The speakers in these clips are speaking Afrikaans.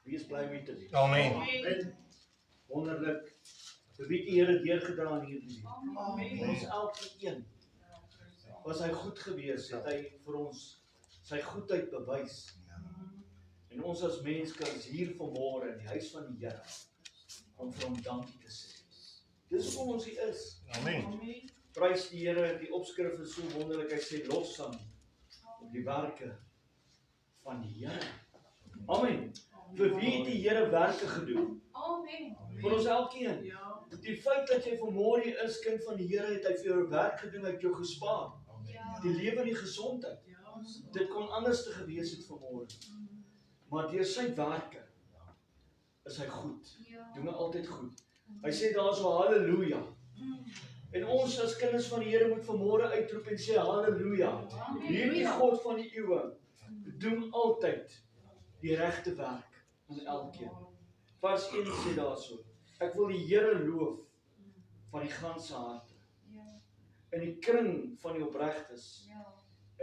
Wie is bly om hier te wees? Amen. Amen. Wonderlik. Vir wie die Here deurgedra in hierdie week. Amen. Ons elkeen was hy goed gewees, het hy vir ons sy goedheid bewys. En ons as mens kan hier vanmôre in die huis van die Here om vir hom dankie te sê. Dis hoe ons hier is. Amen. Prys die Here, die opskrif is so wonderlik, hy sê lofsang op die werke van die Here. Amen. Vir wie het die Here werke gedoen? Amen. Vir ons elkeen. Die feit dat jy vanmôre hier is, kind van die Here, het hy vir jou werk gedoen, hy het jou gespaar. Die lewe en die gesondheid. Dit kon anders te gewees het vanmôre. Maar deur sy werke is hy goed. Doen hy altyd goed. Hy sê daar so halleluja. En ons as kinders van die Here moet vanmôre uitroep en sê halleluja. Hierdie God van die eeue doen altyd die regte werk aan elkeen. Vers 1 sê daarso: ek wil die Here loof van die ganse harte. In die kring van die opregtes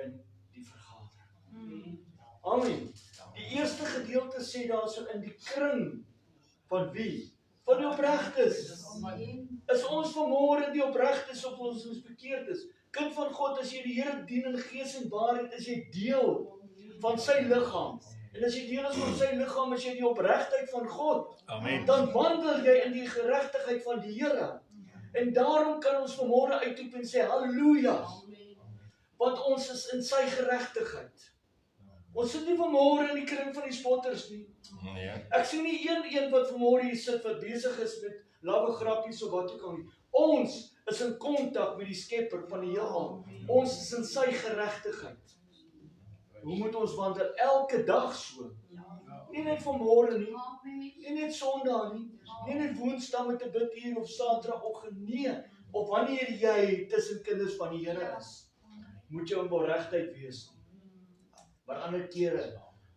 in die vergadering. Amen. Die eerste gedeelte sê daarso in die kring van wie? Van die opregtes. Is ons vanmôre die opregtes of ons bekeerd is? Kind van God, as jy die Here dien in gees en waarheid, is jy deel van sy liggaam. En as jy deel is van sy liggaam, is jy die opregtheid van God. Amen. Dan wandel jy in die geregtigheid van die Here. En daarom kan ons vanmôre uitroep en sê halleluja. Want ons is in sy geregtigheid. Ons sit nie vanmôre in die kring van die spotters nie. Nee. Ek sien nie een wat vanmôre hier sit wat besig is met lawwe grappies of wat ook al nie. Ons is in kontak met die Skepper van die heelal. Ons is in sy geregtigheid. Hoe moet ons wandel? Elke dag so. Nie net vanmôre nie. Nie net Sondag nie. Nie net Woensdag met 'n biduur of Saterdagoggend nie. Of wanneer jy tussen kinders van die Here is, moet jy in regtigheid wees. Maar ander kere,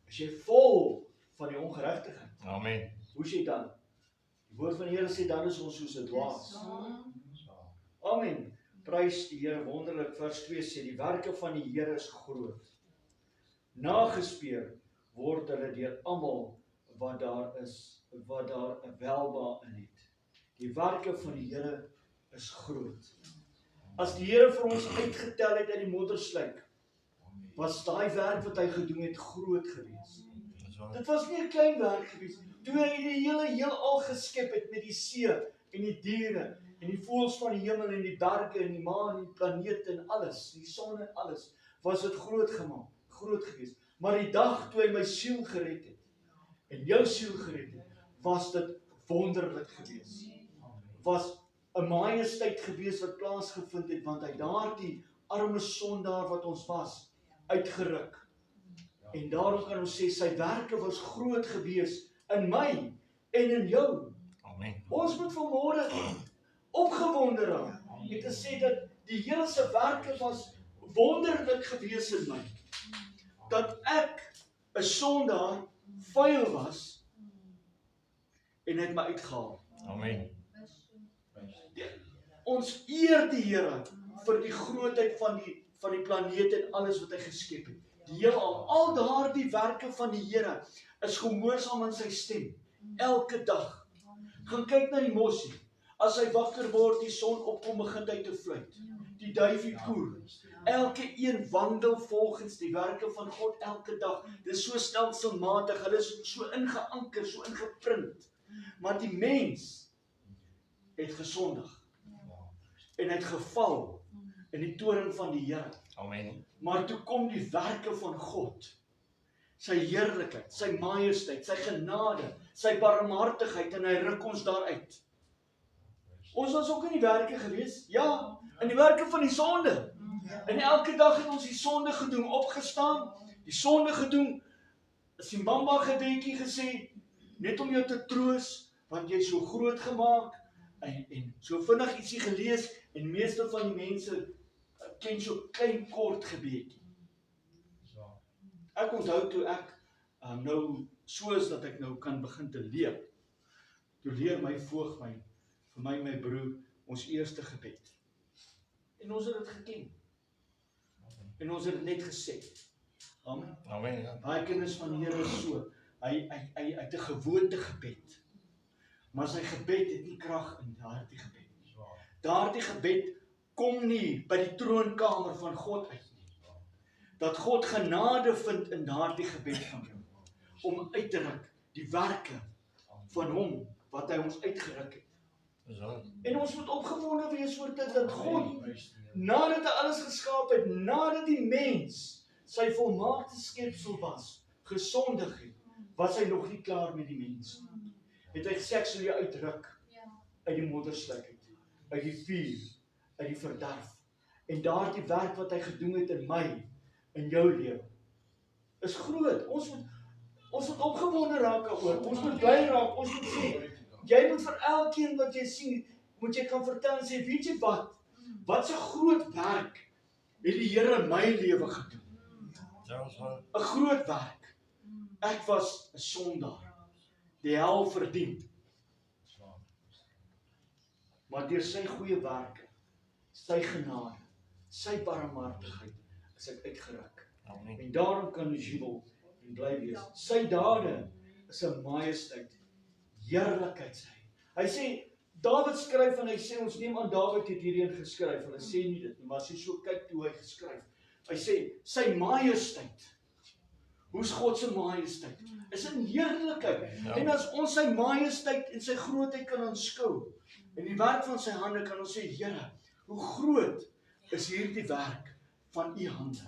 as jy vol van die ongeregtigheid, Amen. hoe is jy dan? Die woord van die Here sê dan is ons soos 'n dwaas. Amen. Prys die Here wonderlik. Vers 2 sê die werke van die Here is groot. Nagespeur word hulle deur almal wat daar 'n welbehae in het. Die werke van die Here is groot. As die Here vir ons uitgetel het uit die moddersluik, was daai werk wat hy gedoen het groot geweest. Dit was nie 'n klein werk geweest. Toe hy die hele heelal geskep het met die see en die diere en die voëls van die hemel en die berge en die maan en die planete en alles, die son en alles, was dit groot gemaak, groot geweest. Maar die dag toe hy my siel gered het en jou siel gered het, was dit wonderlik geweest. Was 'n majesteit geweest wat plaasgevind het, want hy daardie arme sondaar wat ons was, uitgeruk. En daarom kan ons sê sy werke was groot geweest in my en in jou. Amen. Ons moet vanmôre opgewonde raak en te sê dat die Here se werke was wonderlik geweest in my. Dat ek 'n sondaar vuil was en hy het my uitgehaal. Amen. Ons eer die Here vir die grootheid van die planeet en alles wat hy geskep het. Die heelal, al daardie werke van die Here is gehoorsaam aan sy stem elke dag. Gaan kyk na die mossie. As hy wakker word, die son opkom, begin hy te fluit. Die duifie koer. Elke een wandel volgens die werke van God elke dag. Dit is so stelselmatig, hulle is so ingeanker, so ingeprint. Maar die mens het gesondig en het geval in die toorn van die Here. Amen. Maar toe kom die werke van God, sy heerlikheid, sy majesteit, sy genade, sy barmhartigheid en hy ruk ons daaruit. Ons was ook in die werke gewees, ja, in die werke van die sonde. En elke dag het ons die sonde gedoen, opgestaan, die sonde gedoen, is die mama gebedjie gesê, net om jou te troos, want jy is so groot gemaak, en so vinnig ietsie gelees, en meeste van die mense ken so klein kort gebedjie. Ek onthou toe ek nou soos dat ek nou kan begin te leer. Toe leer my voog vir my broer, ons eerste gebed. En ons het dit geken. En ons het dit net gesê. Amen. Amen. Baie kinders van die Here is so. Hy het 'n gewoonte gebed. Maar sy gebed het nie krag in daardie gebed nie. Daardie gebed kom nie by die troonkamer van God uit nie. Dat God genade vind in daardie gebed van jou. Om uit te ruk die werke van hom wat hy ons uitgeruk het. En ons moet opgewonde wees oor dit dat God, nadat hy alles geskaap het, nadat die mens sy volmaakte skepsel was, gesondig het, was hy nog nie klaar met die mens. Het hy gesê, ek sal jou uitruk uit die modderslik uit, uit die vuur, uit die verderf. En daardie werk wat hy gedoen het in my, in jou lewe, is groot. Ons moet opgewonde raak daaroor. Ons moet bly raak. Ons moet sê, jy moet vir elkeen wat jy sien, moet jy kan vertel en sê, weet jy wat? Wat 'n groot werk het die Here in my lewe gedoen. 'n Groot werk. Ek was 'n sondaar. Die hel verdien. Maar deur sy goeie werke, sy genade, sy barmhartigheid, is ek uitgeruk. En daarom kan ons jubel en bly wees. Sy dade is 'n majesteit, heerlikheid sy. Hy sê, Dawid skryf en hy sê, ons neem aan Dawid het hierheen geskryf, hulle sê nie dit nie, maar as jy so kyk toe hy geskryf, hy sê, sy majesteit. Hoe's God se majesteit? Is 'n heerlikheid. Ja. En as ons sy majesteit en sy grootheid kan aanskou, en die werk van sy hande, kan ons sê, Here, hoe groot is hierdie werk van u hande.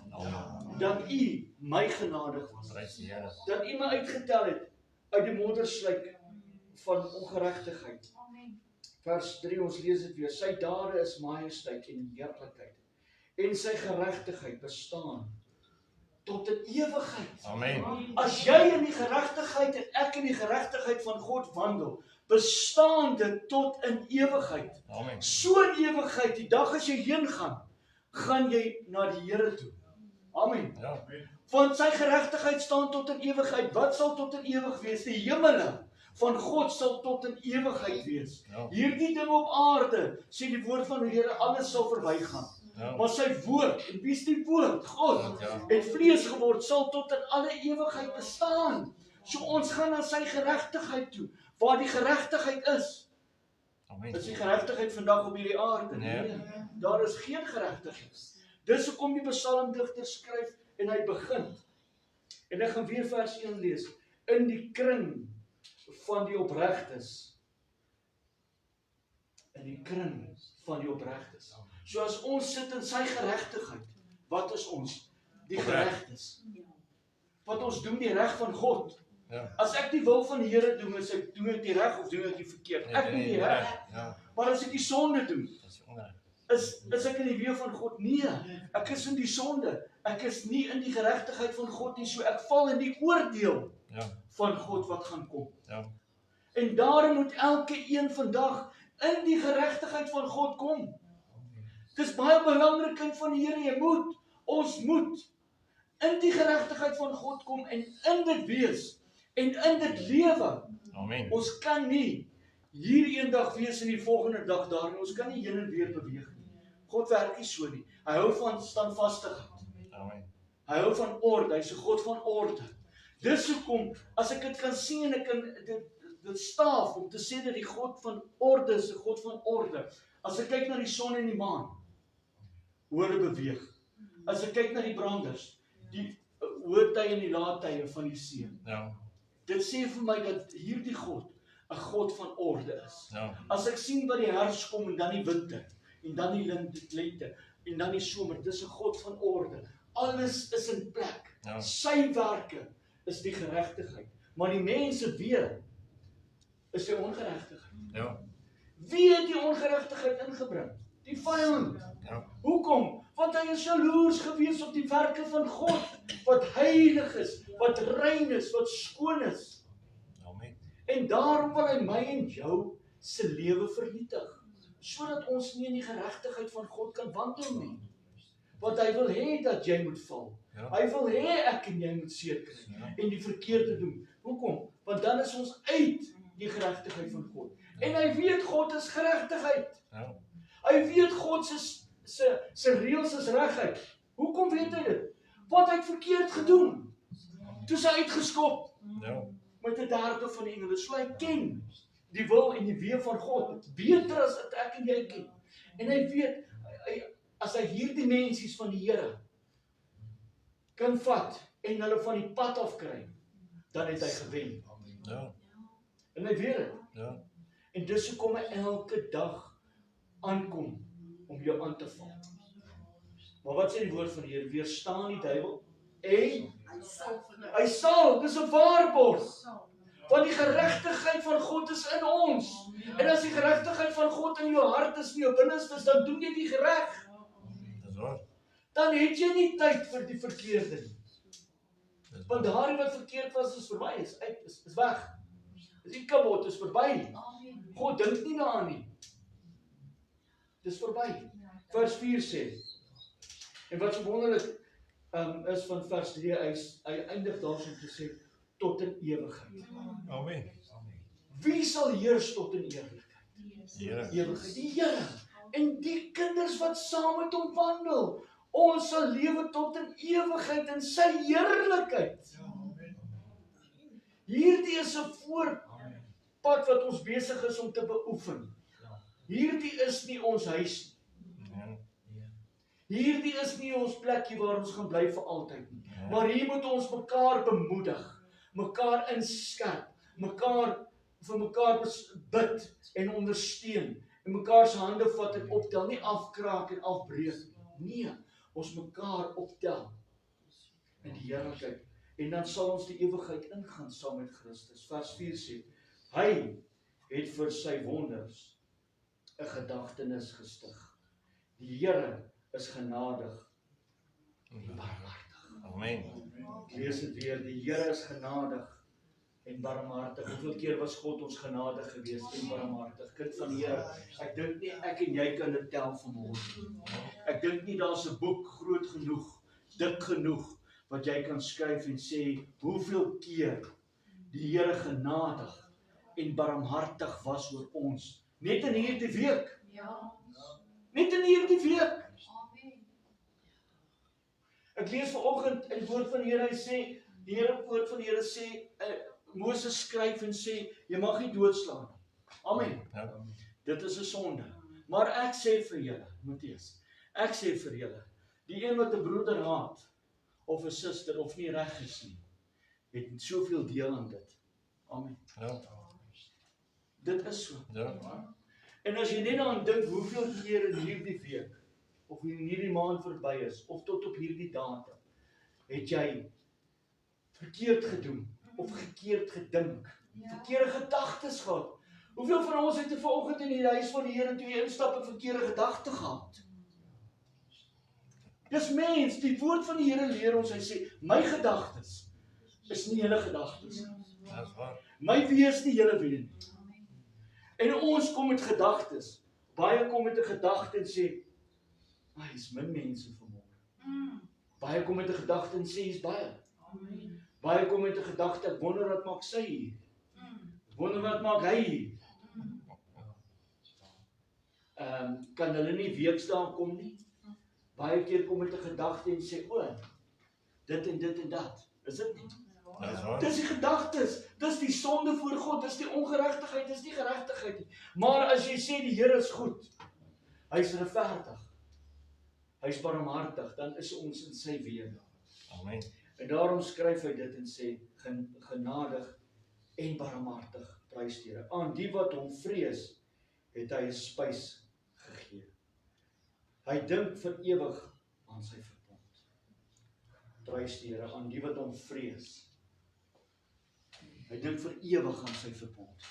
Dat u my genadig was. Dat u my uitgetel het uit die modderslik van ongeregtigheid. Vers 3, ons lees dit weer. Sy dade is majesteit en heerlikheid. En sy geregtigheid bestaan tot in ewigheid. Amen. As jy in die geregtigheid en ek in die geregtigheid van God wandel, bestaan dit tot in ewigheid. Amen. So in ewigheid, die dag as jy heen gaan jy na die Here toe. Amen. Ja. Want sy geregtigheid staan tot in ewigheid. Wat sal tot in ewig wees? Die hemele van God sal tot in ewigheid wees. Ja. Hierdie ding op aarde, sê die woord van die Here, alles sal verbygaan. Ja. Maar sy woord, en wie is die woord? God, Ja. het vlees geword, sal tot in alle ewigheid bestaan. So ons gaan na sy geregtigheid toe, waar die geregtigheid is. Amen. Is die geregtigheid vandag op hierdie aarde? Nee. Daar is geen geregtigheid. Dis hoekom die psalmdigter skryf en hy begin. En ek gaan weer vers 1 lees. In die kring van die opregtes. In die kring van die opregtes. So as ons sit in sy geregtigheid, wat is ons? Die geregtes. Wat ons doen die reg van God. Ja. As ek die wil van die Here doen, is ek doen ek die reg of doen ek die verkeerd? Ek doen die reg. Ja. Maar as ek die sonde doen, Dat is onreg. is ek in die weë van God? Nee, ek is in die sonde. Ek is nie in die geregtigheid van God nie, so ek val in die oordeel Ja. van God wat gaan kom. Ja. En daarom moet elke een vandag in die geregtigheid van God kom. Dit is baie belangrik, kind van die Here, ons moet in die geregtigheid van God kom en in dit wees en in dit lewe. Amen. Ons kan nie hier eendag wees en die volgende dag daar nie. Ons kan nie heen en weer beweeg nie. God werk nie so nie. Hy hou van standvastigheid. Amen. Hy hou van orde. Hy's 'n God van orde. Dis hoekom as ek dit kan sien en ek kan dit staaf om te sê dat die God van orde is 'n God van orde. As ek kyk na die son en die maan, hoe hulle beweeg. As ek kyk na die branders, die hoë tye en die lae tye van die see. Ja. Dit sê vir my dat hierdie God 'n God van orde is. Ja. As ek sien wat die herfs kom en dan die winter en dan die lente en dan die somer, dis 'n God van orde. Alles is in plek. Ja. Sy werke is die geregtigheid, maar die mense weer is die ongeregtigheid. Ja. Wie het die ongeregtigheid ingebring? Die vyand. Ja. Hoekom? Want hy is jaloers gewees op die werke van God, wat heilig is, wat rein is, wat skoon is. Amen. En daarom wil hy my en jou se lewe vernietig, sodat ons nie in die geregtigheid van God kan wandel nie. Want hy wil hê dat jy moet val. Ja. Hy wil hê ek en jy moet seer kry en die verkeerde doen. Hoekom? Want dan is ons uit die geregtigheid van God. En hy weet God is geregtigheid. Ja. Hy weet God se reëls is regheid. Hoekom weet hy dit? Want hy het verkeerd gedoen. Toe is hy uitgeskop. Ja. met 'n derde van die engele. So hy ken die wil en die weë van God beter as wat ek en jy ken. En hy weet, as hy hierdie mensies van die Here kan vat en hulle van die pad af kry, dan het hy gewen. Ja. En hy weet dit. Ja. En dis hoekom hy elke dag aankom om jou aan te val. Maar wat sê die woord van die Here? Weerstaan die duiwel en hy sal, dis 'n waarborg. Want die geregtigheid van God is in ons. En as die geregtigheid van God in jou hart is, in jou binneste, dan doen jy die reg. Dis waar. Dan het jy nie tyd vir die verkeerde nie. Want daardie wat verkeerd was, is verby, is uit, is weg. Dis die kabot, is verby. God dink nie daaraan nie. Dis verby. Vers 4 sê, en wat so wonderlik is van vers 3, hy eindig daarso om te sê, tot in ewigheid. Amen. Wie sal heers tot in eerlikheid? Here. Ewigheid. Die Here. En die kinders wat saam met hom wandel. Ons sal lewe tot in ewigheid in sy heerlikheid. Hierdie is 'n voorpad wat ons besig is om te beoefen. Hierdie is nie ons huis nie. Hierdie is nie ons plekkie waar ons gaan bly vir altyd nie. Maar hier moet ons mekaar bemoedig, mekaar inskerp, vir mekaar bid en ondersteun, en mekaar se hande vat en optel, nie afkraak en afbreek nie. Nee, ons mekaar optel in die heerlikheid. En dan sal ons die ewigheid ingaan saam met Christus. Vers 4 sê, hy het vir sy wonders 'n gedagtenis gestig. Die Here is genadig en barmhartig. Amen. Ek lees dit weer, die Here is genadig en barmhartig. Hoeveel keer was God ons genadig geweest en barmhartig? Kind van die Here, ek dink nie ek en jy kan dit tel vanmôre. Ek dink nie daar's 'n boek groot genoeg, dik genoeg, wat jy kan skryf en sê, hoeveel keer die Here genadig en barmhartig was oor ons. Net in hierdie week. Net in hierdie week. Ek lees vanoggend in die woord van die Here, hy sê, die woord van die Here sê, Moses skryf en sê, jy mag nie doodslaan nie. Amen. Ja. Dit is 'n sonde. Maar ek sê vir julle, Matteus, ek sê vir julle, die een wat 'n broeder haat, of 'n suster, of nie reg is nie, het soveel deel aan dit. Amen. Ja. Dit is so. Ja. En as jy net daaraan dink, hoeveel keer in hierdie week, of in hierdie maand verby is, of tot op hierdie datum, het jy verkeerd gedoen, of verkeerd gedink, verkeerde gedagtes gehad. Hoeveel van ons het vanoggend in die huis van die Here toe jy instap 'n verkeerde gedagte gehad? Dis mens, die woord van die Here leer ons, hy sê, my gedagtes is nie julle gedagtes. Dis waar. My wie is nie julle wie nie. En ons kom met gedagtes. Baie kom met 'n gedagte en sê, is min mense vanmôre. Baie kom met 'n gedagte en sê, is baie. Baie kom met 'n gedagte, ek wonder wat maak sy hier. Ek wonder wat maak hy hier. Kan hulle nie weekdae kom nie? Baie keer kom met 'n gedagte en sê, dit en dit en dat. Is dit nie? Dis waar. Dis die gedagtes, dis die sonde voor God, dis die ongeregtigheid, dis nie geregtigheid nie. Maar as jy sê die Here is goed, hy is regverdig, hy is barmhartig, dan is ons in sy weë. Amen. En daarom skryf hy dit en sê, genadig en barmhartig, prys die Here. Aan die wat hom vrees, het hy 'n spys gegee. Hy dink vir ewig aan sy verbond. Prys die Here, aan die wat hom vrees. Hy dink vir ewig aan sy verbond.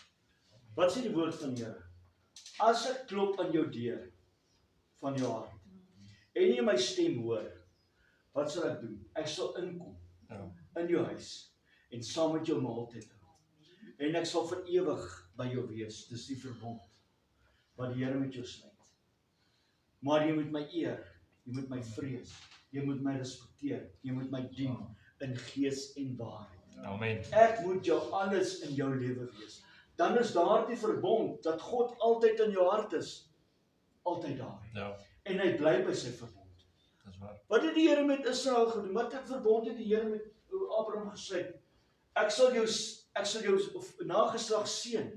Wat sê die woord van die Here? As ek klop aan jou deur van jou hart en jy my stem hoor, wat sal ek doen? Ek sal inkom in jou huis en saam met jou maaltyd hou. En ek sal vir ewig by jou wees. Dis die verbond wat die Here met jou sluit. Maar jy moet my eer, jy moet my vrees, jy moet my respekteer, jy moet my dien in gees en waarheid. Amen. Ek moet jou alles in jou lewe wees. Dan is daar die verbond, dat God altyd in jou hart is. Altyd daar. Ja. En hy bly by sy verbond. Dis waar. Wat het die Here met Israel gedoen? Wat 'n verbond het die Here met Abraham gesluit? Ek ek sal jou nageslag seën,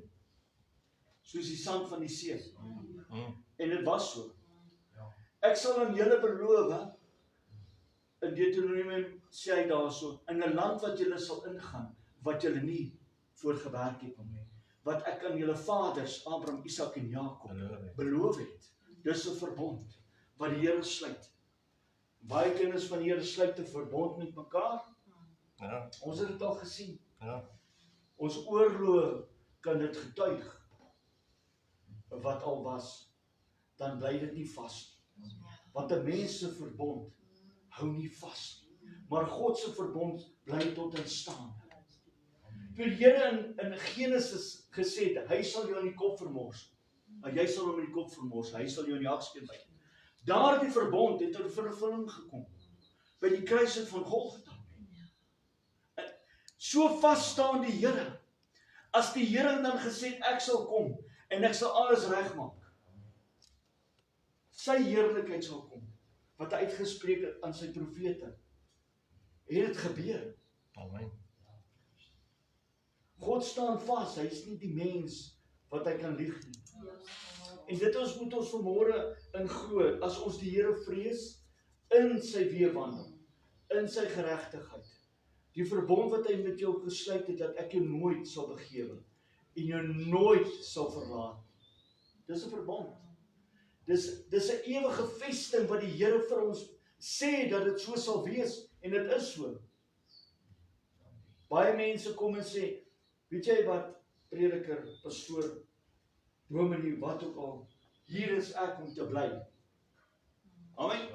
soos die sand van die see. En dit was so. Ek sal aan julle beloof, in Deuteronomium sê hy daarso, in 'n land wat julle sal ingaan, wat julle nie voorgewerk het nie, wat ek aan julle vaders, Abraham, Isak en Jakob, beloof het. Dis 'n verbond, wat die Here sluit. Baie kinders van die Here sluit 'n verbond met mekaar. Ja. Ons het dit al gesien. Ja. Ons oorloë kan dit getuig, wat al was, dan bly dit nie vas nie. Want 'n mens se verbond hou nie vas nie. Maar God se verbond bly tot in staan. Toe die Here in Genesis gesê het, hy sal jou in die kop vermors. Jy sal hom in die kop vermors, hy sal jou in die hakskeen byt. Daardie verbond het in vervulling gekom by die kruising van Golgotha. So vas staan die Here. As die Here dan gesê het, ek sal kom en ek sal alles regmaak. Sy heerlikheid sal kom, wat hy uitgespreek het aan sy profete. Het dit gebeur. Amen. God staan vas, hy is nie die mens wat hy kan lieg nie. En dit moet ons vanmôre in glo, as ons die Here vrees, in sy weë wandel, in sy geregtigheid. Die verbond wat hy met jou gesluit het, dat ek jou nooit sal begewe, en jou nooit sal verlaat. Dis 'n verbond. Dis 'n ewige vesting wat die Here vir ons sê, dat dit so sal wees, en dit is so. Baie mense kom en sê, weet jy wat, prediker, pastoor, dominee, wat ook al, hier is ek om te bly. Amen.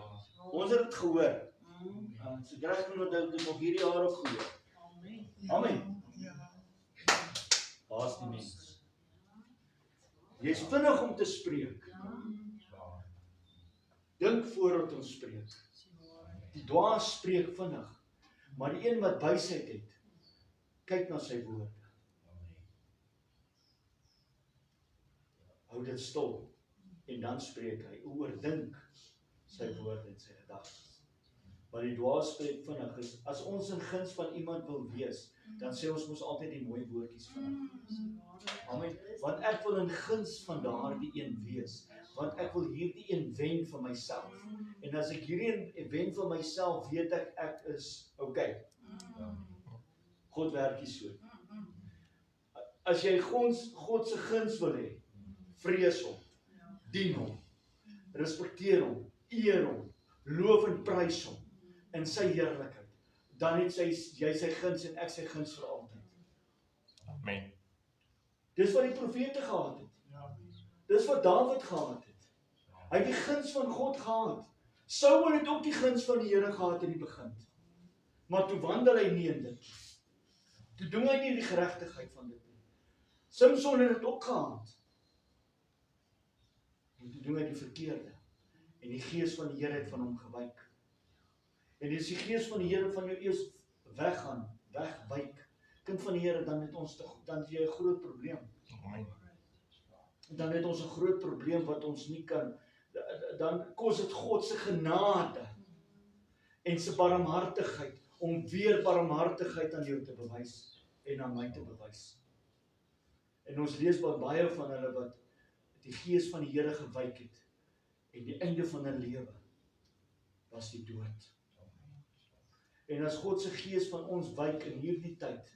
Ons het dit gehoor. So reg genoeg dat dit nog hierdie jaar ook gehoor. Amen. Daar's die mens. Jy is vinnig om te spreek. Dink voordat ons spreek. Die dwaas spreek vinnig, maar die een wat wysheid het, kyk na sy woorde. Hou dit stil, en dan spreek hy, oordink sy woorde en sy gedagtes. Maar die dwaas spreek vinnig. As ons in guns van iemand wil wees, dan sê ons mos altyd die mooi woordjies vinnig. Amen. Want ek wil in guns van daardie een wees, want ek wil hierdie een wen vir myself. En as ek hierdie een wen vir myself, weet ek is okay. God werk nie so. As jy God se guns wil hê, vrees hom, dien hom, respekteer hom, eer hom, loof en prys hom in sy heerlikheid, dan het jy sy guns en ek sy guns vir altyd. Amen. Dis wat die profete gehad het. Dis wat Dawid gehad het. Hy het die guns van God gehad. Saul het ook die guns van die Here gehad in die begin. Maar toe wandel hy nie in dit. Toe doen hy nie die geregtigheid van dit nie. Samson het dit ook gehad. En toe doen hy die verkeerde. En die gees van die Here het van hom gewyk. En as die gees van die Here van jou eers wegwyk, kind van die Here, dan het jy 'n groot probleem. Amen. Dan het ons 'n groot probleem wat ons nie kan, dan kos dit God se genade en sy barmhartigheid om weer barmhartigheid aan jou te bewys en aan my te bewys. En ons lees baie van hulle wat die gees van die Here gewyk het en die einde van hulle lewe was die dood. En as God se gees van ons wyk in hierdie tyd,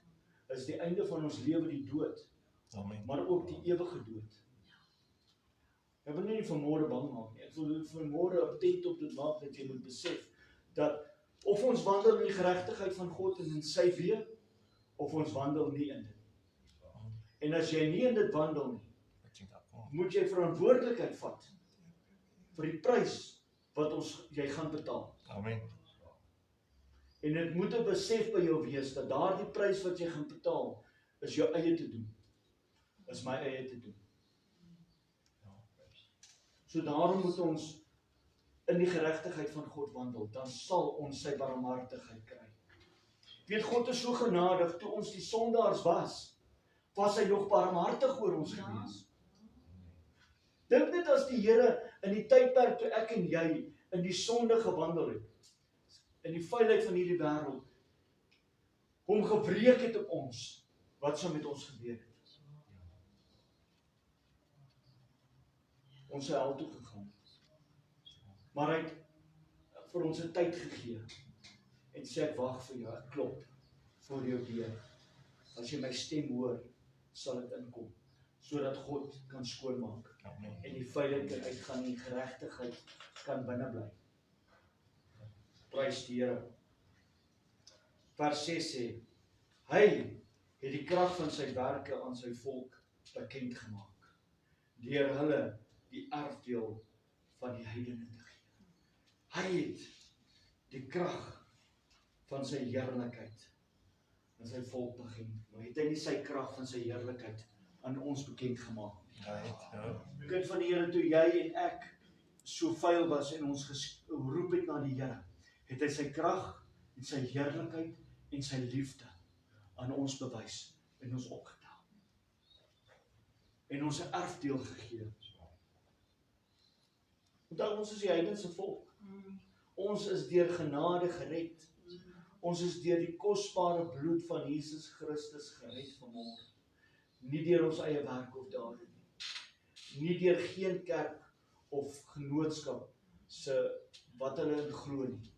is die einde van ons lewe die dood, Amen. maar ook die ewige dood. Ek wil nie vanmôre bang maak nie. Ek wil vanmôre attent op dit maak dat jy moet besef dat of ons wandel in die geregtigheid van God en in sy weë, of ons wandel nie in dit. En as jy nie in dit wandel nie, moet jy verantwoordelikheid vat vir die prys wat jy gaan betaal. Amen. En dit moet 'n besef by jou wees dat daardie prys wat jy gaan betaal is jou eie te doen. Is my eie te doen. So daarom moet ons in die geregtigheid van God wandel, dan sal ons sy barmhartigheid kry. Weet, God is so genadig, toe ons die sondaars was hy nog barmhartig oor ons gewees. Dink net as die Here in die tydperk toe ek en jy in die sonde gewandel het, in die vuilheid van hierdie wêreld, hom gewreek het op ons, wat sou met ons gebeur het? Ons sou hel toe gegaan. Maar hy het vir ons 'n tyd gegee en sê ek wag vir jou, ek klop voor jou deur. As jy my stem hoor, sal dit inkom, sodat God kan skoonmaak Amen. en die vyand kan uitgaan en die geregtigheid kan binne bly. Prys die Here. Vers 6 sê, hy het die krag van sy werke aan sy volk bekend gemaak, deur hulle die erfdeel van die heidene te gee. Hy het die krag van sy heerlikheid aan sy volk bekend. Maar het hy nie sy krag van sy heerlikheid aan ons bekend gemaak? Kind van die Here, toe jy en ek so vuil was en ons geroep het na die Here, het hy sy krag en sy heerlikheid en sy liefde aan ons bewys en ons opgetel. En ons 'n erfdeel gegee. Onthou, ons is die heidense volk. Ons is deur genade gered. Ons is deur die kosbare bloed van Jesus Christus gered vanmôre. Nie deur ons eie werk of dade nie. Nie deur geen kerk of genootskap se wat hulle in glo nie.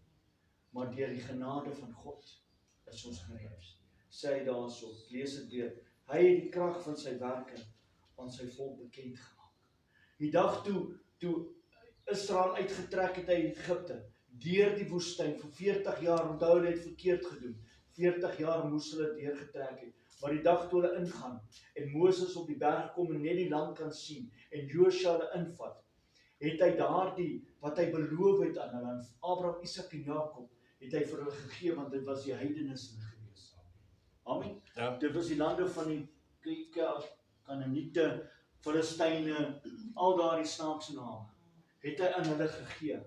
Maar deur die genade van God is ons gered. Sê hy daarso, lees dit weer. Hy het die krag van sy werke aan sy volk bekend gemaak. Die dag toe Israel uitgetrek het uit Egipte, deur die woestyn vir 40 jaar, onthou hulle het verkeerd gedoen. 40 jaar moes hulle deurgetrek het. Maar die dag toe hulle ingaan en Moses op die berg kom en net die land kan sien en Josua hulle invat, het hy daardie wat hy beloof het aan hulle, aan Abraham, Isak en Jakob, het hy vir hulle gegee, want dit was die heidenis gewees. Amen. Ja. Dit was die lande van die Kanaaniete, Filistyne, al daardie snaakse name, het hy aan hulle gegee.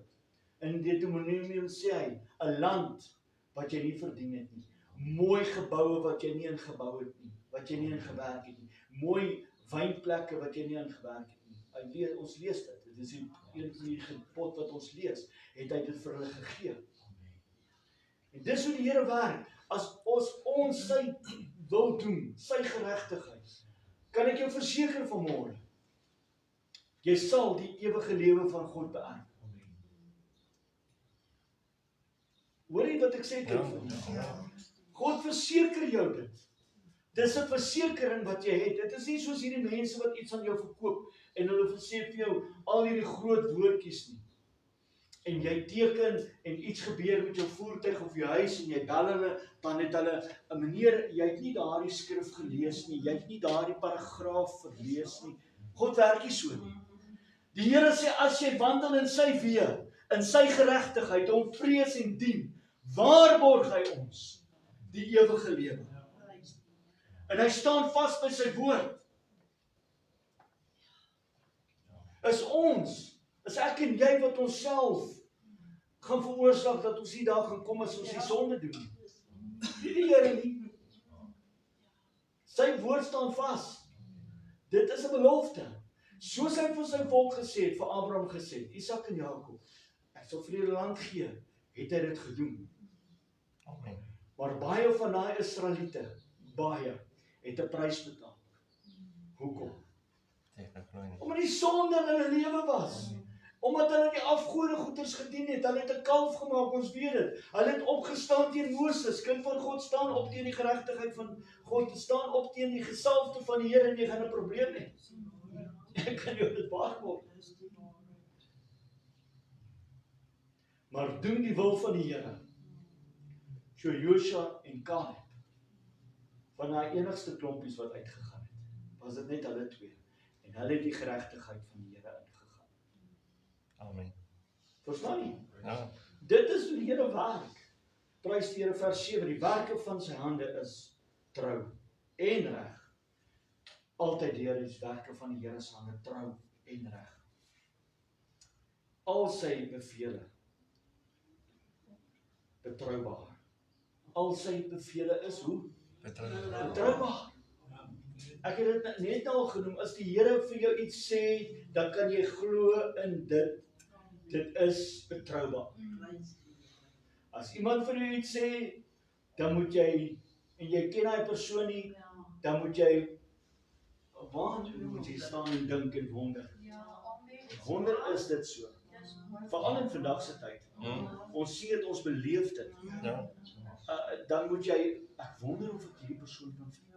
In Deuteronomium sê hy, 'n land wat jy nie verdien het nie. Mooi geboue wat jy nie ingebou het nie, wat jy nie ingewerk het nie. Mooi wynplekke wat jy nie ingewerk het nie. Ons lees dit. Dit is een van die gebod wat ons lees, het hy dit vir hulle gegee. En dis hoe die Here werk. As ons sy wil doen, sy geregtigheid, kan ek jou verseker vanmôre, jy sal die ewige lewe van God beerf. Hoor jy wat ek sê, kind van die Here? God verseker jou dit. Dis 'n versekering wat jy het. Dit is nie soos hierdie mense wat iets aan jou verkoop en hulle sê vir jou al hierdie groot woordjies nie. En jy teken en iets gebeur met jou voertuig of jou huis en jy bel hulle, dan het hulle 'n meneer, jy het nie daardie skrif gelees nie, jy het nie daardie paragraaf verlees nie. God werk nie so nie. Die Here sê, as jy wandel in sy weë, in sy geregtigheid, hom vrees en dien, waarborg hy ons die ewige lewe. En hy staan vas by sy woord. Is ek en jy wat onsself gaan veroorsaak dat ons die dag gaan kom as ons die sonde doen. Nie die Here nie. Sy woord staan vas. Dit is 'n belofte. Soos hy vir sy volk gesê het, vir Abraham gesê, Isak en Jakob, ek sal vir julle land gee, het hy dit gedoen. Amen. Maar baie van daai Israeliete, het 'n prys betaal. Hoekom? Omdat die sonde in hulle lewe was. Omdat hulle die afgode goeders gedien het. Hulle het 'n kalf gemaak, ons weet dit. Hulle het opgestaan teen Moses. Kind van God, staan op teen die geregtigheid van God. Staan op teen die gesalfde van die Here en jy gaan 'n probleem hê. Ek kan jou dit waarborg. Maar doen die wil van die Here. So Josua en Caleb, van daai enigste klompies wat uitgegaan het, was dit net hulle twee. En hulle het die geregtigheid van die Here ingegaan. Amen. Verstaan nie? Ja. Dit is hoe die Here werk. Prys die Here, vers 7, die werke van sy hande is trou en reg. Altyd deur die werke van die Here se hande trou en reg. Al sy bevele betroubaar. Al sy bevele is hoe? Betroubaar. Ek het dit net al genoem, as die Here vir jou iets sê, dan kan jy glo in dit. Dit is betroubaar. As iemand vir jou iets sê, dan moet jy, en jy ken daai persoon nie, dan moet jy moet jy staan en dink en wonder. Wonder is dit so. Veral in vandag se tyd. Ons sien dit, ons beleef dit. Ja. Dan moet jy, ek wonder of ek hierdie persoon kan vertrou.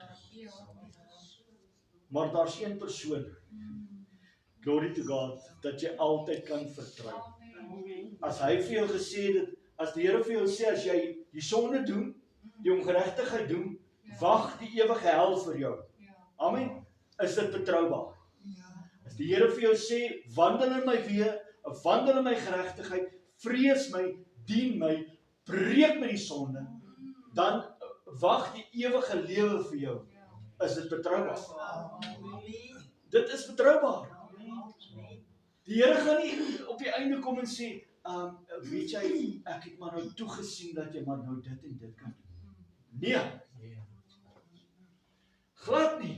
Maar daar's een persoon, glory to God, dat jy altyd kan vertrou. As hy vir jou gesê het, as die Here vir jou sê, as jy die sonde doen, die ongeregtigheid doen, wag die ewige hel vir jou. Amen. Is dit betroubaar? As die Here vir jou sê, wandel in my weë, wandel in my geregtigheid, vrees my, dien my, breek met die sonde, dan wag die ewige lewe vir jou. Is dit betroubaar? Dit is betroubaar. Die Here gaan nie op die einde kom en sê, weet jy, ek het maar nou toegesien dat jy maar nou dit en dit kan doen. Nee. Glad nie.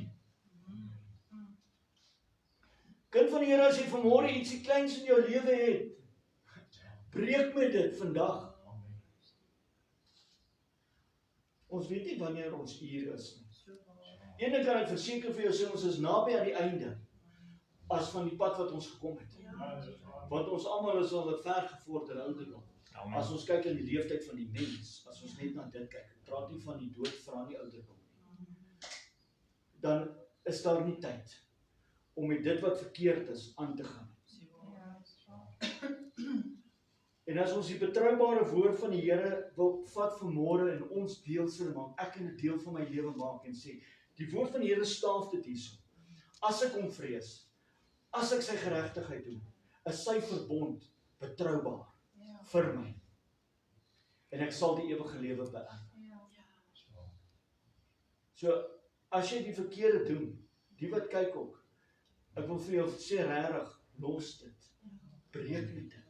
Kind van die Here, as jy vanmôre ietsie kleins in jou lewe het, breek met dit vandag. Ons weet nie wanneer ons uur is nie. Een ding kan ek verseker vir jou sê, ons is naby aan die einde, as van die pad wat ons gekom het. Want ons almal is al wat ver gevorderde ouderdom. As ons kyk in die leeftyd van die mens, as ons net na dit kyk, ek praat nie van die dood, vra nie ouderdom nie, dan is daar nie tyd om met dit wat verkeerd is aan te gaan. En as ons die betroubare woord van die Here wil vat vanmôre en ons deel sal maak, ek kan 'n deel van my lewe maak en sê, die woord van die Here staaf dit hierso. As ek hom vrees, as ek sy geregtigheid doen, is sy verbond betroubaar vir my. En ek sal die ewige lewe beerwe. So, as jy die verkeerde doen, die wat kyk ook, ek wil vir jou sê regtig, los dit. Breek met dit.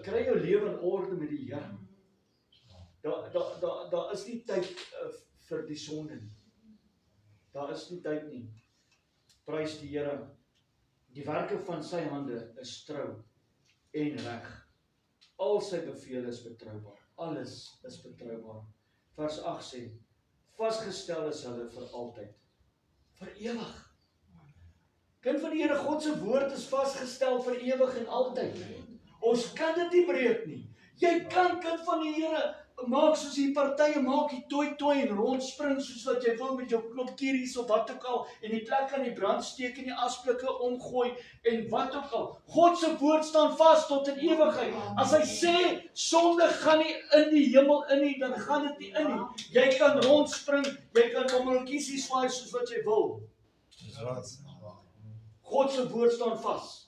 Kry jou lewe in orde met die Here. Daar is nie tyd vir die sonde nie. Daar is nie tyd nie. Prys die Here. Die werke van sy hande is trou en reg. Al sy bevele is betroubaar. Alles is betroubaar. Vers 8 sê, vasgestel is hulle vir altyd. Vir ewig. Kind van die Here, God se woord is vasgestel vir ewig en altyd. Ons kan dit nie breek nie. Jy kan, kind van die Here, maak soos die partye maak, die toi en rondspring soos wat jy wil met jou knopkieries of wat ook al, en die plek aan die brand steek en die asblikke omgooi en wat ook al. God se woord staan vas tot in ewigheid. As hy sê sonde gaan nie in die hemel in nie, dan gaan dit nie in nie. Jy kan rondspring, jy kan ommeltjies swaai soos wat jy wil. God se woord staan vas.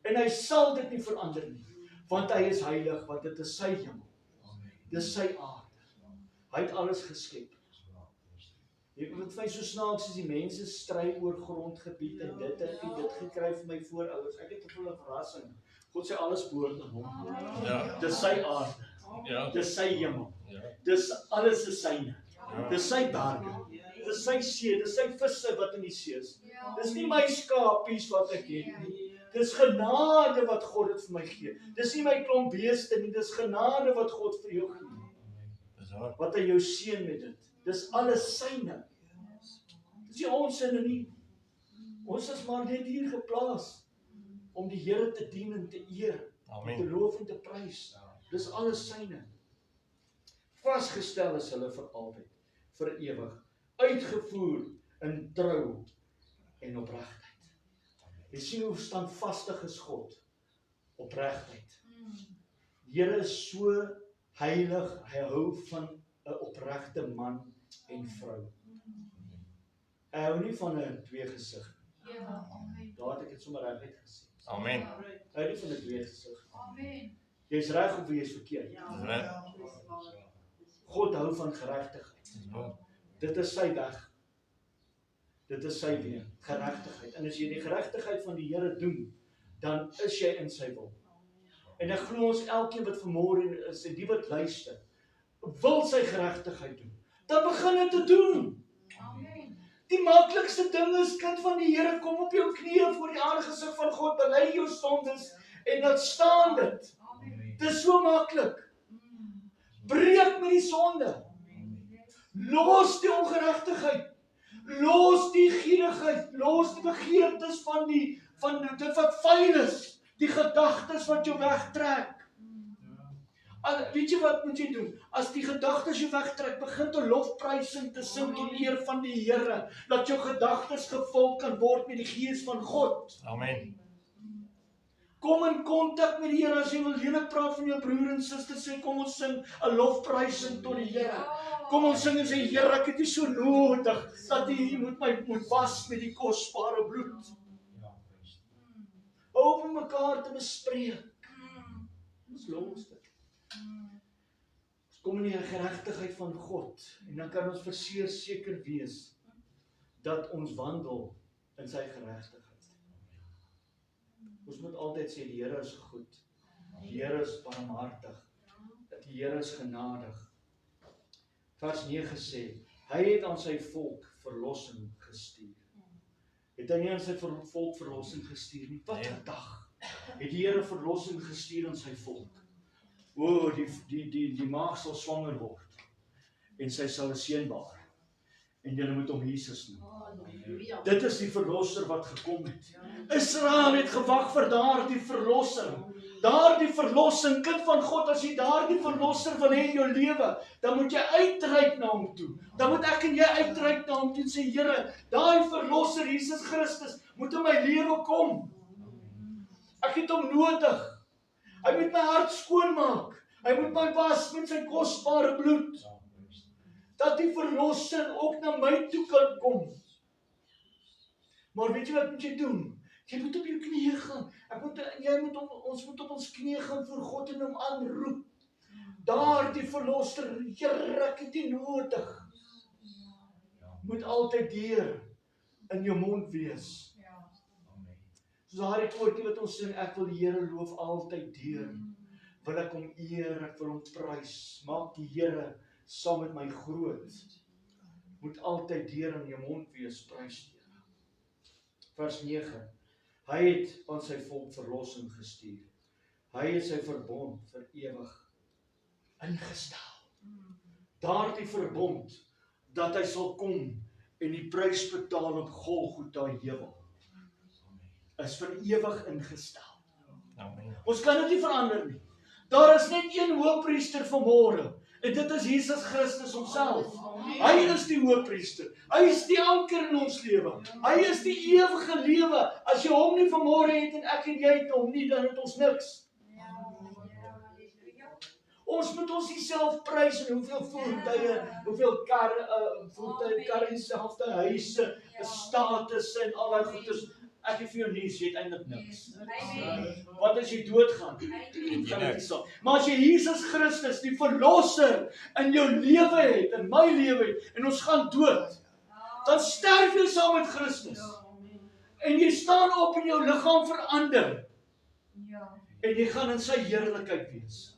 En hy sal dit nie verander nie, want hy is heilig, want dit is sy hemel. Dit is sy aarde. Hy het alles geskep. Jy weet my so snaaks as die mense stry oor grondgebied en dit en dit gekry vir my voorouers. Ek het 'n verrassing. God sê alles behoort aan hom. Ja. Dis sy aarde. Ja. Dis sy hemel. Ja. Dis alles is syne. Dis sy berge. Dis sy see, dis sy visse wat in die see is. Dis nie my skapies wat ek het nie. Dis genade wat God dit vir my gee. Dis nie my klomp beeste nie, dis genade wat God vir jou gee. Wat hy jou seën met dit. Dis alles syne. Dis nie ons sinne nie. Ons is maar net hier geplaas om die Here te dien en te eer, te loof en te prys. Dis alles syne. Vasgestel is hulle vir altyd, vir ewig, uitgevoer in trou en opregtheid. Jy sien hoe standvastig is God, opregtheid. Die Here is so heilig, hy hou van 'n opregte man en vrou. Hy hou nie van 'n tweegesig. Daar het ek dit sommer reg gesê. Amen. Hy hou nie van 'n tweegesig. Jy's reg of jy's verkeerd. God hou van geregtigheid. Dit is sy weg. Dit is sy weer, geregtigheid. En as jy die geregtigheid van die Here doen, dan is jy in sy wil. En ek glo ons elkeen wat vanmôre is en die wat luister, wil sy geregtigheid doen. Dan begin dit te doen. Die maklikste ding is, kind van die Here, kom op jou knieë voor die aangesig van God, bely jou sondes en dan staan dit. Dit is so maklik. Breek met die sonde. Los die ongeregtigheid. Los die gierigheid. Los die begeertes van dit wat vuil is. Die gedagtes wat jou wegtrek. Weet jy wat moet jy doen? As die gedagtes jou wegtrek, begin 'n lofprysing te sing tot eer van die Here, dat jou gedagtes gevul kan word met die Gees van God. Amen. Kom in kontak met die Here. As jy wil lelik praat van jou broer en suster, sê kom ons sing 'n lofprysing tot die Here. Kom ons sing en sê, Here, ek het U so nodig dat U moet was met die kosbare bloed. Hou met mekaar te bespreek. Ons los dit. Ons kom in die geregtigheid van God en dan kan ons verseker wees dat ons wandel in sy geregtigheid. Ons moet altyd sê die Here is goed. Die Here is barmhartig. Dat die Here is genadig. Vers 9 sê, hy het aan sy volk verlossing gestuur. Het hy nie aan sy volk verlossing gestuur nie? Wat 'n dag het die Here verlossing gestuur aan sy volk. O, die maag sal swanger word en sy sal 'n seun baar. En julle moet hom Jesus noem. Dit is die verlosser wat gekom het. Israel het gewag vir daardie verlosser. Daardie verlossing, kind van God, as jy daardie verlosser wil hê in jou lewe, dan moet jy uitreik na hom toe. Dan moet ek en jy uitreik na hom toe en sê, Here, daai verlosser Jesus Christus moet in my lewe kom. Ek het hom nodig. Hy moet my hart skoonmaak. Hy moet my was met sy kosbare bloed. Dat die verlosser ook na my toe kan kom. Maar weet jy wat moet jy doen? Jy moet op jou knieë gaan. Ons moet op ons knieë gaan voor God en hom aanroep. Daar die verlosser, Here, ek het U nodig. Moet altyd deur in jou mond wees. Soos daardie koortjie wat ons sing, ek wil die Here loof altyd deur. Wil ek hom eer, ek wil hom prys. Maak die Here saam met my groot. Moet altyd deur in jou mond wees, prys die Here. Vers 9. Hy het aan sy volk verlossing gestuur. Hy het sy verbond vir ewig ingestel. Daardie verbond, dat hy sal kom en die prys betaal op Golgotha heuwel, is vir ewig ingestel. Amen. Ons kan dit nie verander nie. Daar is net een hoëpriester vanmôre, en dit is Jesus Christus homself. Hy is die hoëpriester. Hy is die anker in ons lewe. Hy is die ewige lewe. As jy hom nie vanmôre het en ek en jy het hom nie, dan het ons niks. Ons moet ons nie self prys en hoeveel voertuie, hoeveel karre dieselfde huise, status en al daai goeders. Ek het vir jou nuus, jy het eintlik niks. Want as jy doodgaan, gaan dit nie saam. Maar as jy Jesus Christus, die verlosser, in jou lewe het, in my lewe het, en ons gaan dood, dan sterf jy saam met Christus. En jy staan op en jou liggaam verander. En jy gaan in sy heerlikheid wees.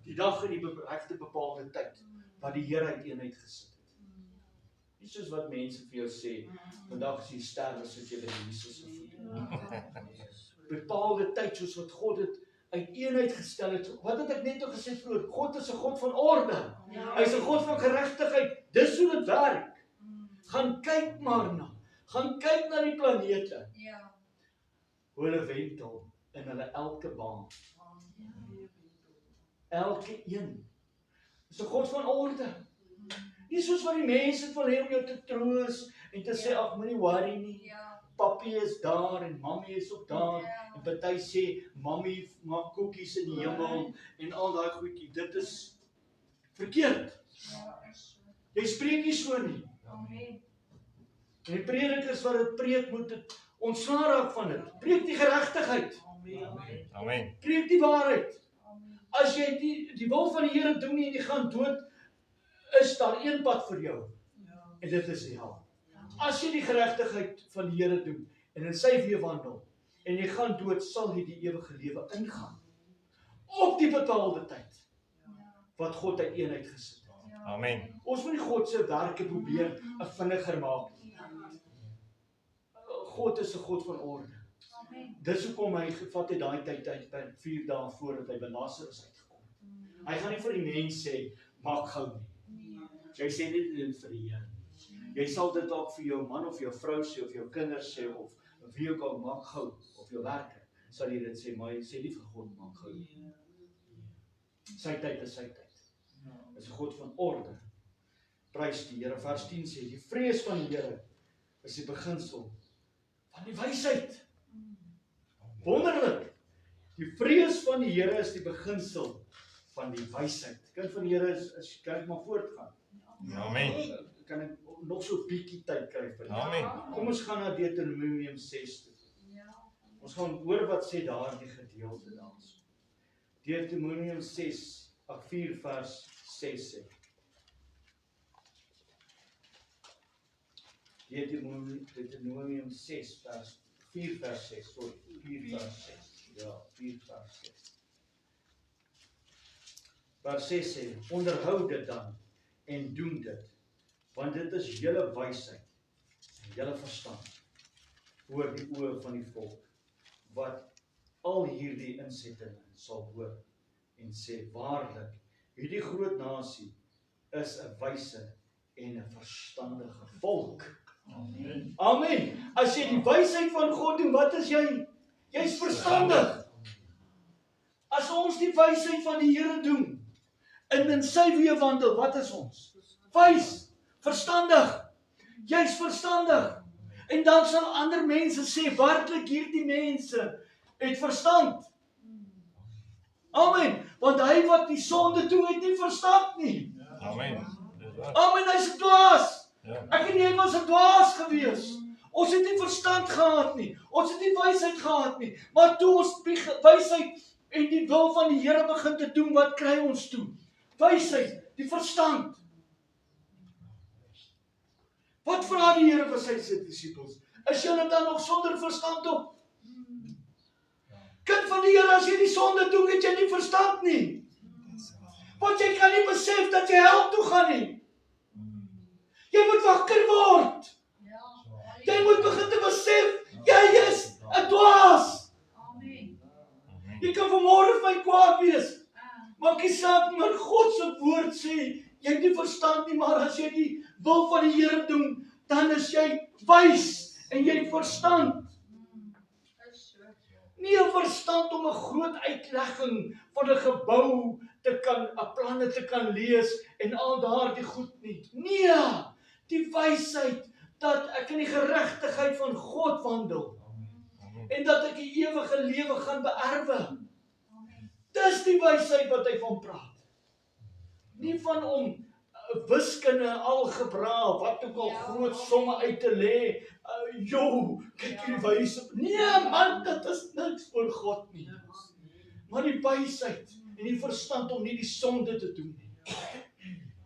Die dag in die regte bepaalde tyd, wat die Here uiteenheid gesit het. Nie soos wat mense vir jou sê, vandag as jy sterwe, sit jy by Jesus se voete. Bepaalde tyd, soos wat God het uiteenheid gestel het. Wat het ek net al gesê vroeër? God is 'n God van orde. Hy is 'n God van geregtigheid. Dis hoe dit werk. Gaan kyk maar na. Gaan kyk na die planete. Hoe hulle wentel in hulle elke baan. Elke een. Dis 'n God van orde. Nie soos wat die mense wil hê om jou te troos en te sê, ag, moenie worry nie. Papi is daar en mammy is ook daar. En party sê, mammy maak koekies in die hemel en al daai goedjie. Dit is verkeerd. Jy spreek nie so nie. En die predikers wat dit preek, moet dit ontslae raak van dit. Preek die geregtigheid. Amen. Preek die waarheid. As jy die wil van die Here doen nie en jy gaan dood, is daar een pad vir jou. En dit is die hel. As jy die geregtigheid van die Here doen en in sy weë wandel en jy gaan dood, sal jy die ewige lewe ingaan. Op die bepaalde tyd wat God uiteenheid gesit het. Amen. Ons moet nie God se werke probeer vinniger maak nie. God is 'n God van orde. Dis hoekom hy gevat het daai tyd by 4 dae voordat hy by Lazarus uitgekom het. Hy gaan nie vir die mens sê, maak gou nie. Jy sê nie dit vir die Here. Jy sal dit ook vir jou man of jou vrou sê of jou kinders sê of wie ook al maak gou of jou werker. Sal jy dit sê, maar jy sê nie vir God maak gou. Sy tyd is sy tyd. Dit is 'n God van orde. Prys die Here. Vers 10 sê die vrees van die Here is die beginsel van die wysheid. Wonderlik. Die vrees van die Here is die beginsel van die wysheid. Kind van die Here is kan ek maar voortgaan. Amen. Kan ek nog so 'n bietjie tyd kry vir dit? Amen. Kom ons gaan na Deuteronomium 6 toe. Ons gaan hoor wat sê daardie gedeelte daarso. Deuteronomium 4 vers 6 sê. Deuteronomium 4 vers 6, sorry, 4 vers 6. Ja, 4 vers 6. Vers 6 sê, onderhou dit dan en doen dit, want dit is julle wysheid en julle verstand voor die oë van die volk, wat al hierdie insettinge sal hoor en sê, waarlik, hierdie groot nasie is 'n wyse en 'n verstandige volk. Amen. Amen. As jy die wysheid van God doen, wat is jy? Jy's verstandig. As ons die wysheid van die Here doen en in sy weë wandel, wat is ons? Wys, verstandig. Jy's verstandig. En dan sal ander mense sê, werklik hierdie mense het verstand. Amen. Want hy wat die sonde doen, het nie verstand nie. Amen. Amen, hy's 'n dwaas. Ja. Ek en jy was 'n dwaas gewees. Ons het nie verstand gehad nie. Ons het nie wysheid gehad nie. Maar toe ons die wysheid en die wil van die Here begin te doen, wat kry ons toe? Wysheid, die verstand. Wat vra die Here vir sy disippels? Is julle dan nog sonder verstand op? Kind van die Here, as jy die sonde doen, het jy nie verstand nie. Want jy kan nie besef dat jy hel toe gaan nie. Jy moet wakker word. Jy moet begin te besef, jy is 'n dwaas. Jy kan vanmôre vir my kwaad wees. Maak nie saak, maar God se woord sê, jy het nie verstand nie, maar as jy die wil van die Here doen, dan is jy wys en jy het verstand. Nie 'n verstand om 'n groot uitlegging van 'n gebou te kan, 'n planne te kan lees en al daardie goed nie. Nee, die wysheid dat ek in die geregtigheid van God wandel en dat ek die ewige lewe gaan beerwe. Dis die wysheid wat hy van praat. Nie van om wiskunde, algebra, wat ook al groot somme uit te lê. Kyk hierdie wyse. Nee man, dit is niks voor God nie. Maar die wysheid en die verstand om nie die sonde te doen nie.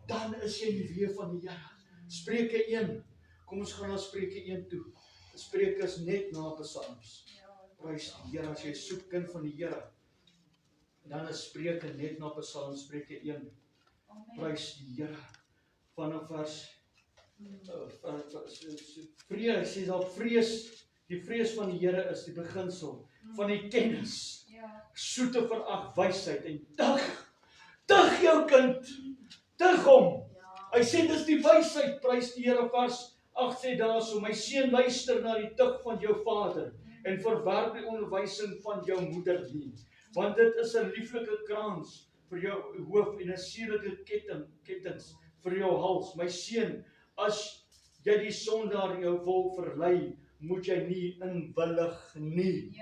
Dan is jy in die weë van die Here. Spreuke 1. Kom ons gaan na Spreuke 1 toe. Spreuke is net na Psalms. Prys die Here as jy soek kind van die Here. Dan is Spreuke net na Psalms, Spreuke 1. Prys die Here. Vanaf vers vrees, sê daar vrees, die vrees van die Here is die beginsel van die kennis. Soete verag wysheid en dig jou kind, dig hom. Hy sê dis die wysheid, prys die Here. Vers 8 sê daarso, my seun, luister na die tug van jou vader en verwerp die onderwysing van jou moeder nie, want dit is 'n lieflike krans vir jou hoof en 'n sierlike kettings vir jou hals. My seun, as jy die sondaar jou wil verlei, moet jy nie inwillig nie.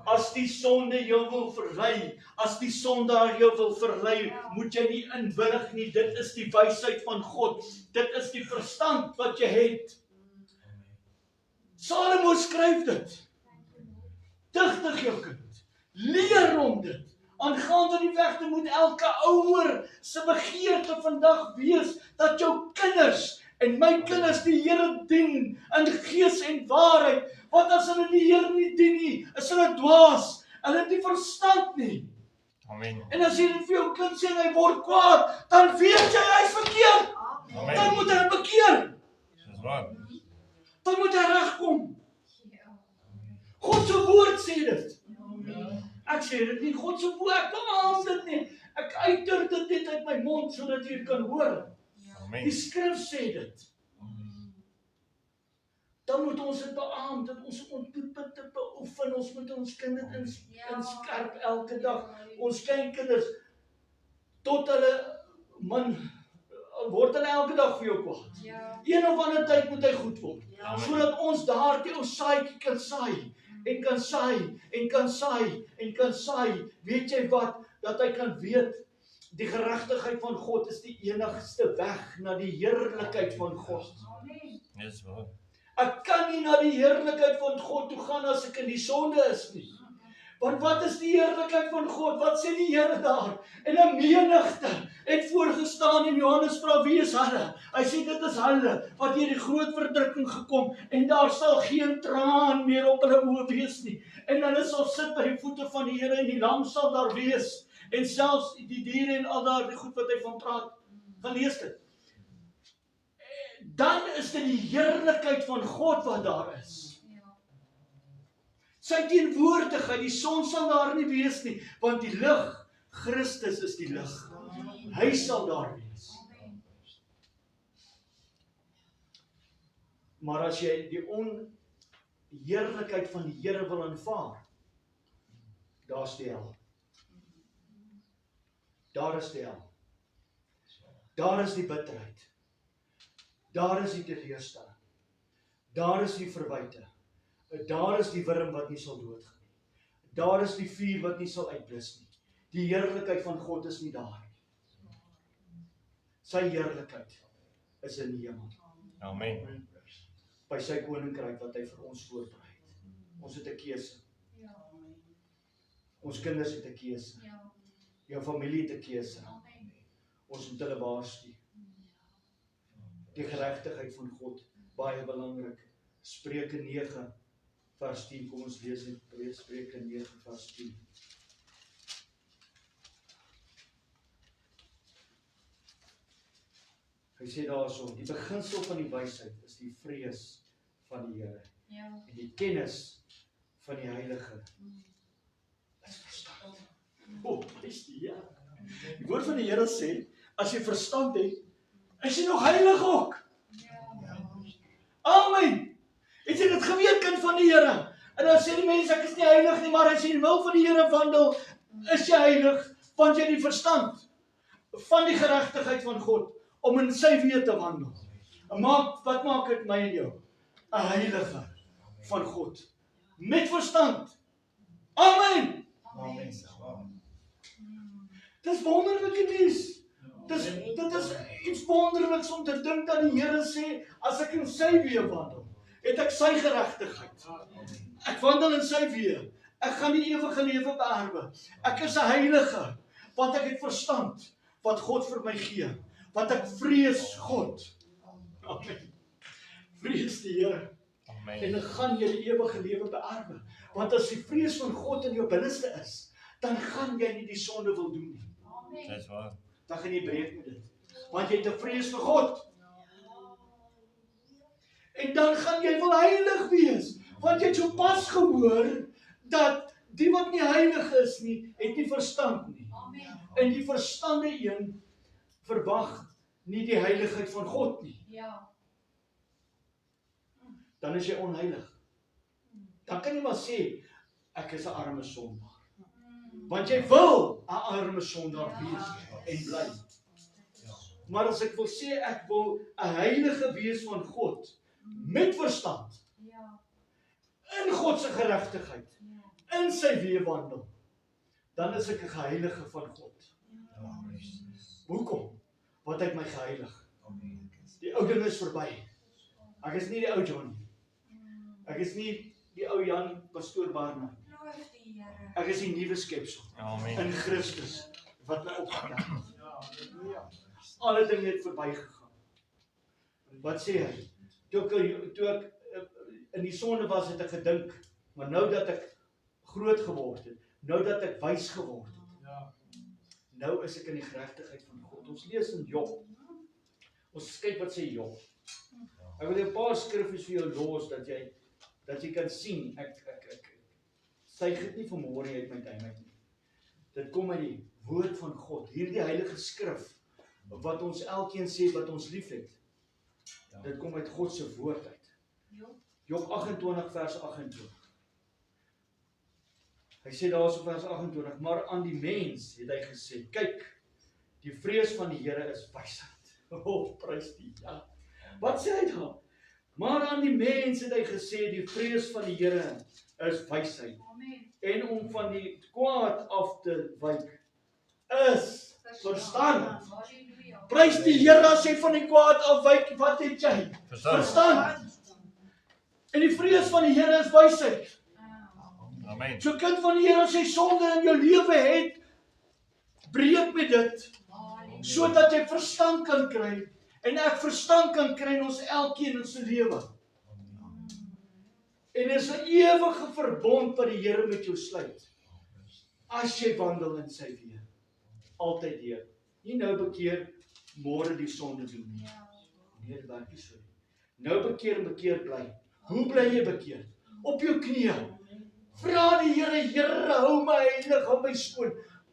As die sonde jou wil verlei, as die sondaar jou wil verlei, moet jy nie inwillig nie. Dit is die wysheid van God. Dit is die verstand wat jy het. Salomo skryf dit. Dig jou kind. Leer hom dit. Aangaande die weg te moet elke ouer se begeerte vandag wees dat jou kinders en my kinders die Here dien in gees en waarheid. Want as hulle die Here nie dien nie, is hulle dwaas. Hulle het nie verstand nie. Amen. En as jy dit vir jou kind sê en hy word kwaad, dan weet jy hy's verkeerd. Amen. Dan moet hy bekeer. Dis waar. Dan moet hy regkom. God se woord sê dit. Ek sê dit nie, God se woord, ek beamoen dit nie. Ek uiter dit net uit my mond sodat jy kan hoor. Amen. Die skrif sê dit. Dan moet ons dit beamoen, dat ons moet dit beoefen, ons moet ons kinders inskerp elke dag. Ons kleinkinders, tot hulle, man, word hulle elke dag vir jou kwaad. Een of ander tyd moet hy goed word. Sodat ons daardie ou saadjie kan saai, en kan saai, en kan saai, en kan saai. Weet jy wat? Dat hy kan weet, die geregtigheid van God is die enigste weg na die heerlikheid van God. Dis waar. Ek kan nie na die heerlikheid van God toe gaan as ek in die sonde is nie. Want wat is die heerlikheid van God? Wat sê die Here daar? En 'n menigte het voorgestaan en Johannes vra, wie is hulle? Hy sê dit is hulle wat deur die groot verdrukking gekom en daar sal geen traan meer op hulle oë wees nie. En hulle sal sit by die voete van die Here en die lam sal daar wees. En selfs die diere en al daardie goed wat hy van praat, gaan lees dit. Dan is dit die heerlikheid van God wat daar is. Sy teenwoordigheid, die son sal daar nie wees nie, want die lig, Christus is die lig. Hy sal daar wees. Maar as jy die onheerlikheid van die Here wil aanvaar, daar's die hel. Daar is die hel. Daar is die bitterheid. Daar is die teleurstelling. Daar is die verwyte. Daar is die wurm wat nie sal doodgaan nie. Daar is die vuur wat nie sal uitblus nie. Die heerlikheid van God is nie daar nie. Sy heerlikheid is in die hemel. Amen. By sy koninkryk wat hy vir ons voorberei het. Ons het 'n keuse. Ons kinders het 'n keuse. Jou familie het 'n keuse. Ons moet hulle waarsku. Die geregtigheid van God, baie belangrik. Spreuke 9 vers 10, kom ons lees in Spreuke 9 vers 10. Hy sê daarso, die beginsel van die wysheid is die vrees van die Here. En die kennis van die Heilige is verstand. Prys die Here. Die woord van die Here sê, as jy verstand het, is jy nog heilig ook. Amen. Het jy dit geweet, kind van die Here? En dan sê die mense, ek is nie heilig nie, maar as jy in die wil van die Here wandel, is jy heilig, want jy die verstand van die geregtigheid van God, om in sy weë te wandel. Wat maak dit my en jou? 'n heilige van God. Met verstand. Amen. Amen. Dis wonderlike nuus. Dit is iets wonderliks om te dink dat die Here sê, as ek in sy weë wandel, het ek sy geregtigheid. Ek wandel in sy weë. Ek gaan die ewige lewe beerwe. Ek is 'n heilige, want ek het verstand wat God vir my gee. Want ek vrees God. Amen. Vrees die Here. Amen. En dan gaan jy die ewige lewe beerwe. Want as die vrees van God in jou binneste is, dan gaan jy nie die sonde wil doen nie. Dis waar. Dan gaan jy breek met dit. Want jy het 'n vrees vir God. En dan gaan jy wil heilig wees. Want jy het so pas gehoor, dat die wat nie heilig is nie, het nie verstand nie. En die verstande een verwag nie die heiligheid van God nie. Dan is jy onheilig. Dan kan jy maar sê, ek is 'n arme sondaar. Want jy wil 'n arme sondaar wees en bly. Maar as ek wil sê, ek wil 'n heilige wees van God, met verstand, in God se geregtigheid, in sy weë wandel, dan is ek 'n geheilige van God. Hoekom? Wat het my geheilig? Die ou ding is verby. Ek is nie die ou John nie. Ek is nie die ou Jan Pastoor Barnard. Ek is die nuwe skepsel Amen. in Christus wat my opgetel het. Alle dinge het verbygegaan. Wat sê hy? Toe ek in die sonde was, het ek gedink, maar nou dat ek groot geword het, nou dat ek wys geword het, nou is ek in die geregtigheid van God. Ons lees in Job. Ons kyk wat sê Job. Ek wil 'n paar skriffies vir jou los, dat jy kan sien, ek suig dit nie vanmôre uit my tyd nie. Dit kom uit die woord van God, hierdie heilige skrif, wat ons elkeen sê wat ons lief het. Dit kom uit God se woord uit. Job 28 vers 28. Hy sê daar so vers 28, maar aan die mens het hy gesê, kyk, die vrees van die Here is wysheid. Prys die Here. Wat sê hy daar? Maar aan die mens het hy gesê, die vrees van die Here is wysheid. En om van die kwaad af te wyk is verstand. Prys die Here as jy van die kwaad afwyk, wat het jy? Verstand. En die vrees van die Here is wysheid. Amen. So kind van die Here, as jy sonde in jou lewe het, breek met dit, sodat jy verstand kan kry, en ek verstand kan kry in ons elkeen in sy lewe. En is 'n ewige verbond wat die Here met jou sluit, as jy wandel in sy weë, altyd deur. Nie nou bekeer, môre die sonde doen nie. Nee, dit werk nie so nie. Nou bekeer en bekeer bly. Hoe bly jy bekeer? Op jou knieë. Vra die Here, Here, hou my heilig, hou my skoon.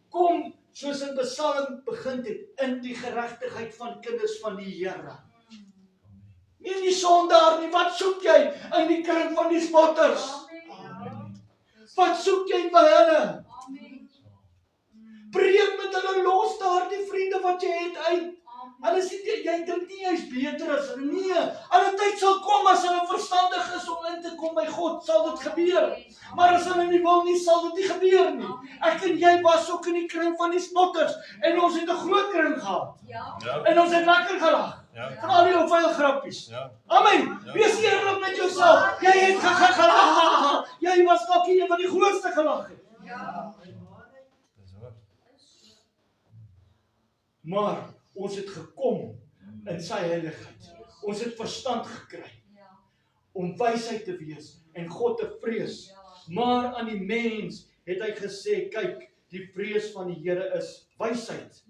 Kom, soos in Psalm begin het, in die geregtigheid van kinders van die Here. Nie in die sondaar nie, wat soek jy in die kring van die spotters? Wat soek jy by hulle? Breek met hulle los daardie vriende wat jy het uit. Hulle sê, jy dink nie jy is beter as hulle. Nee, hulle tyd sal kom as hulle verstandig is om in te kom by God, sal dit gebeur. Maar as hulle nie wil nie, sal dit nie gebeur nie. Ek en jy was ook in die kring van die spotters, en ons het 'n groot kring gehad. En ons het lekker gelag. Van al die ou vuil grappies. Amen. Wees eerlik met jouself. Jy het gelag. Jy was dalk een van die grootste gelag het. Maar ons het gekom in sy heiligheid. Ons het verstand gekry om wysheid te wees en God te vrees. Maar aan die mens het hy gesê, kyk, die vrees van die Here is wysheid.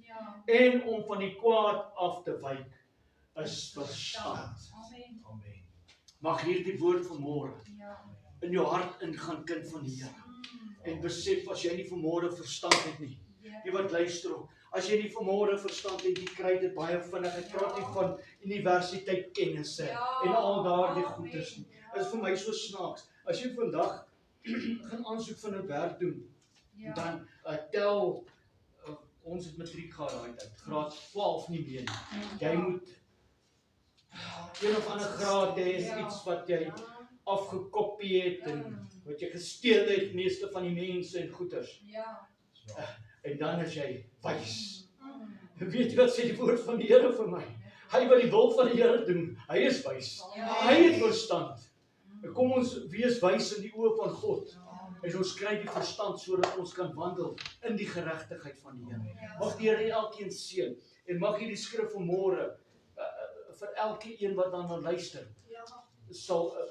En om van die kwaad af te wyk is verstand. Mag hierdie woord vanmôre in jou hart ingaan, kind van die Here. En besef, as jy nie vanmôre verstand het nie, jy wat luister ook, as jy nie vanmôre verstand het, jy kry dit baie vinnig. Ek praat nie van universiteit kennisse en al daardie goeders nie. Dit is vir my so snaaks. As jy vandag gaan aansoek van 'n werk doen, dan tel, ons het matriek gehad daai tyd, graad 12 nie meer nie. Jy moet een of ander graad hê, is iets wat jy afgekopie het en wat jy gesteel het, meeste van die mense en goeders. En dan is jy wys. Weet jy wat sê die woord van die Here vir my? Hy wat die wil van die Here doen, hy is wys. Hy het verstand. Kom ons wees wys in die oë van God. En ons kry die verstand sodat ons kan wandel in die geregtigheid van die Here. Mag die Here elkeen seën en mag hierdie skrif vanmôre vir elkeen wat dan luister, sal 'n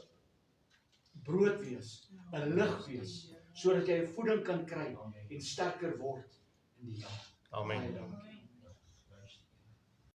brood wees, 'n lig wees, sodat jy voeding kan kry en sterker word in die Here. Amen.